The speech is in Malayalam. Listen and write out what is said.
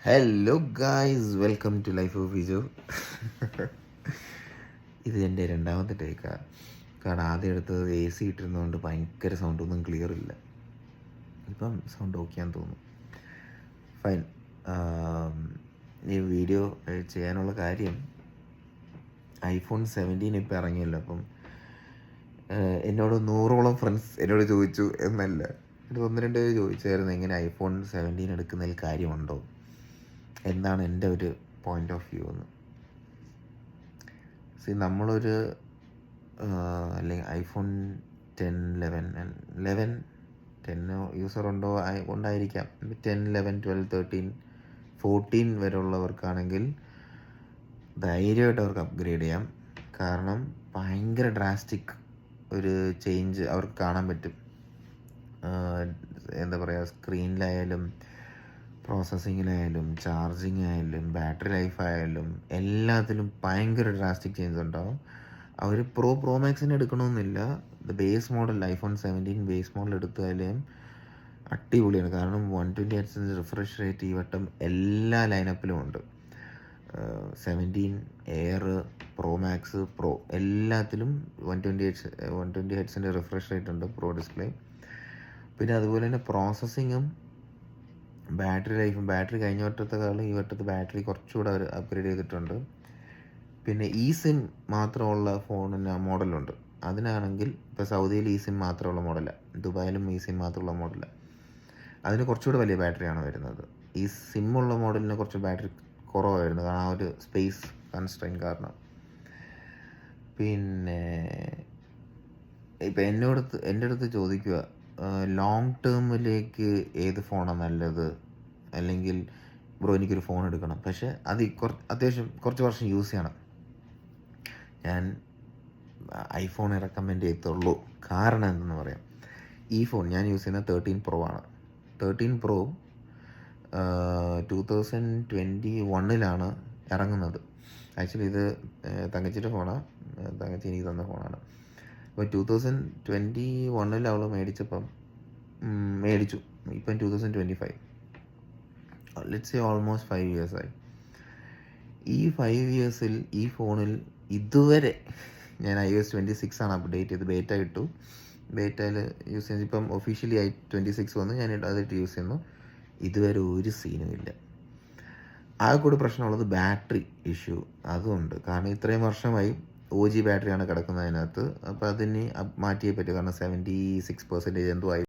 Hello guys, welcome to life of Viju. ഇത് എൻ്റെ രണ്ടാമത്തെ ടേക്കാണ്. കാരണം ആദ്യം എടുത്തത് AC ഇട്ടിരുന്നതുകൊണ്ട് ഭയങ്കര സൗണ്ടൊന്നും ക്ലിയർ ഇല്ല. ഇപ്പം സൗണ്ട് ഓക്കെയാന്ന് തോന്നുന്നു. ഫൈൻ. ഈ വീഡിയോ ചെയ്യാനുള്ള കാര്യം, iPhone 17 ഇപ്പം ഇറങ്ങിയല്ലോ. അപ്പം എന്നോട് 100ഓളം ഫ്രണ്ട്സ് എന്നോട് ചോദിച്ചു എന്നല്ല, ഒരു 1-2 പേര് ചോദിച്ചായിരുന്നു എങ്ങനെ iPhone 17 എടുക്കുന്നതിൽ കാര്യമുണ്ടോ, എന്താണ് എൻ്റെ ഒരു പോയിൻ്റ് ഓഫ് വ്യൂ എന്ന്. നമ്മളൊരു അല്ലെങ്കിൽ iPhone 10, 11 യൂസർ ഉണ്ടോ ഉണ്ടായിരിക്കാം. 10, 11, 12, 13, 14 വരെ ഉള്ളവർക്കാണെങ്കിൽ ധൈര്യമായിട്ട് അവർക്ക് അപ്ഗ്രേഡ് ചെയ്യാം. കാരണം ഭയങ്കര ഡ്രാസ്റ്റിക് ഒരു ചേഞ്ച് അവർക്ക് കാണാൻ പറ്റും. എന്താ പറയുക, സ്ക്രീനിലായാലും പ്രോസസ്സിങ്ങിലായാലും ചാർജിങ് ആയാലും ബാറ്ററി ലൈഫ് ആയാലും എല്ലാത്തിലും ഭയങ്കര ഡ്രാസ്റ്റിക് ചേഞ്ച് ഉണ്ടാവും. അവർ പ്രോ മാക്സിന് എടുക്കണമെന്നില്ല. Base model iPhone 17 base model എടുത്താലും അടിപൊളിയാണ്. കാരണം 120 Hz റിഫ്രഷ് റേറ്റ് ഈ വട്ടം എല്ലാ ലൈനപ്പിലും ഉണ്ട്. 17 എയർ, പ്രോ മാക്സ്, പ്രോ എല്ലാത്തിലും 120 Hz റിഫ്രഷ് റേറ്റ് ഉണ്ട്, പ്രോ ഡിസ്പ്ലേ. പിന്നെ അതുപോലെ തന്നെ പ്രോസസ്സിങ്ങും ബാറ്ററി ലൈഫും, ബാറ്ററി കഴിഞ്ഞ വട്ടത്തെക്കാളും ഈ വട്ടത്ത് ബാറ്ററി കുറച്ചുകൂടെ അവർ അപ്ഗ്രേഡ് ചെയ്തിട്ടുണ്ട്. പിന്നെ eSIM മാത്രമുള്ള ഫോണിന് മോഡലുണ്ട്. അതിനാണെങ്കിൽ ഇപ്പോൾ സൗദിയിൽ eSIM മാത്രമുള്ള മോഡലാണ്, ദുബായിലും eSIM മാത്രമുള്ള മോഡലാണ്. അതിന് കുറച്ചുകൂടെ വലിയ ബാറ്ററിയാണ് വരുന്നത്. ഈ സിം ഉള്ള മോഡലിന് കുറച്ച് ബാറ്ററി കുറവായിരുന്നു, കാരണം ആ ഒരു സ്പേസ് കൺസ്ട്രെയിൻ കാരണം. പിന്നെ ഇപ്പം എൻ്റെ അടുത്ത് ചോദിക്കുക, ലോങ് ടേമിലേക്ക് ഏത് ഫോണാണ് നല്ലത്, അല്ലെങ്കിൽ ബ്രോ എനിക്കൊരു ഫോൺ എടുക്കണം, പക്ഷേ അത് അത്യാവശ്യം കുറച്ച് വർഷം യൂസ് ചെയ്യണം. ഞാൻ iPhone റെക്കമെൻഡ് ചെയ്യത്തുള്ളൂ. കാരണം എന്തെന്ന് പറയാം, ഈ ഫോൺ ഞാൻ യൂസ് ചെയ്യുന്ന 13 Pro ആണ്. 13 Pro 2021 ഇറങ്ങുന്നത്. ആക്ച്വലി ഇത് തങ്കച്ചിയുടെ ഫോണാണ്, തങ്കച്ചി എനിക്ക് തന്ന ഫോണാണ്. അപ്പോൾ 2021 അവൾ മേടിച്ചു. ഇപ്പം 2025, ലെറ്റ്സ് സേ ഓൾമോസ്റ്റ് 5 years ആയി. ഈ 5 yearsൽ ഈ ഫോണിൽ ഇതുവരെ ഞാൻ iOS 26 ആണ് അപ്ഡേറ്റ് ചെയ്ത് ബേറ്റ ഇട്ടു. ബേറ്റയിൽ യൂസ് ചെയ്യുന്നത് ഇപ്പം ഒഫീഷ്യലി 26 വന്നു, ഞാൻ അതിട്ട് യൂസ് ചെയ്യുന്നു. ഇതുവരെ ഒരു സീനും ഇല്ല. ആകെ കൂടി പ്രശ്നമുള്ളത് ബാറ്ററി ഇഷ്യൂ, അതുകൊണ്ട്. കാരണം ഇത്രയും വർഷമായി OG ബാറ്ററിയാണ് കിടക്കുന്നത് അതിനകത്ത്. അപ്പോൾ അതിന് മാറ്റിയേ പറ്റും. കാരണം 76% എന്തോ ആയി